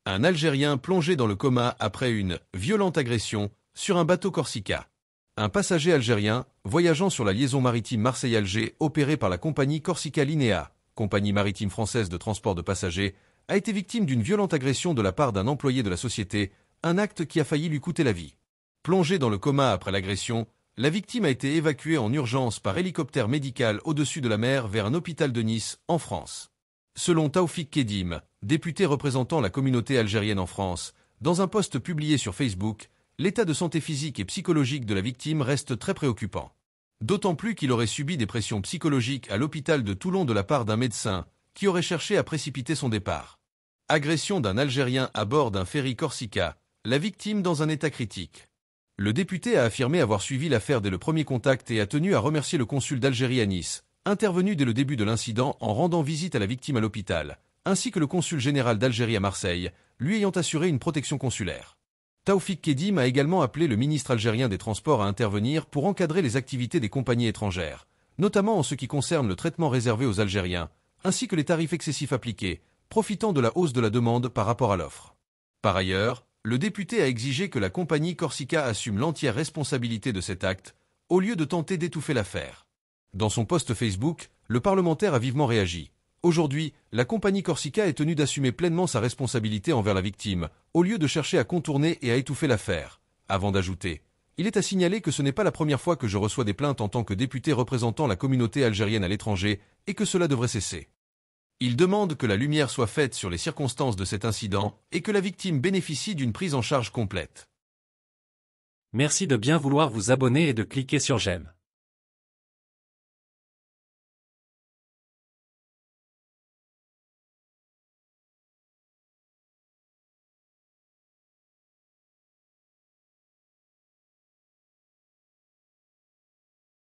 Un Algérien plongé dans le coma après une violente agression sur un bateau Corsica. Un passager algérien, voyageant sur la liaison maritime Marseille-Alger opérée par la compagnie Corsica Linea, compagnie maritime française de transport de passagers, a été victime d'une violente agression de la part d'un employé de la société, un acte qui a failli lui coûter la vie. Plongé dans le coma après l'agression, la victime a été évacuée en urgence par hélicoptère médical au-dessus de la mer vers un hôpital de Nice, en France. Selon Taoufik Kedim, député représentant la communauté algérienne en France, dans un post publié sur Facebook, l'état de santé physique et psychologique de la victime reste très préoccupant. D'autant plus qu'il aurait subi des pressions psychologiques à l'hôpital de Toulon de la part d'un médecin qui aurait cherché à précipiter son départ. Agression d'un Algérien à bord d'un ferry Corsica, la victime dans un état critique. Le député a affirmé avoir suivi l'affaire dès le premier contact et a tenu à remercier le consul d'Algérie à Nice, intervenu dès le début de l'incident en rendant visite à la victime à l'hôpital, ainsi que le consul général d'Algérie à Marseille, lui ayant assuré une protection consulaire. Taoufik Kedim a également appelé le ministre algérien des Transports à intervenir pour encadrer les activités des compagnies étrangères, notamment en ce qui concerne le traitement réservé aux Algériens, ainsi que les tarifs excessifs appliqués, profitant de la hausse de la demande par rapport à l'offre. Par ailleurs, le député a exigé que la compagnie Corsica assume l'entière responsabilité de cet acte, au lieu de tenter d'étouffer l'affaire. Dans son post Facebook, le parlementaire a vivement réagi. Aujourd'hui, la compagnie Corsica est tenue d'assumer pleinement sa responsabilité envers la victime, au lieu de chercher à contourner et à étouffer l'affaire. Avant d'ajouter, il est à signaler que ce n'est pas la première fois que je reçois des plaintes en tant que député représentant la communauté algérienne à l'étranger, et que cela devrait cesser. Il demande que la lumière soit faite sur les circonstances de cet incident et que la victime bénéficie d'une prise en charge complète. Merci de bien vouloir vous abonner et de cliquer sur j'aime.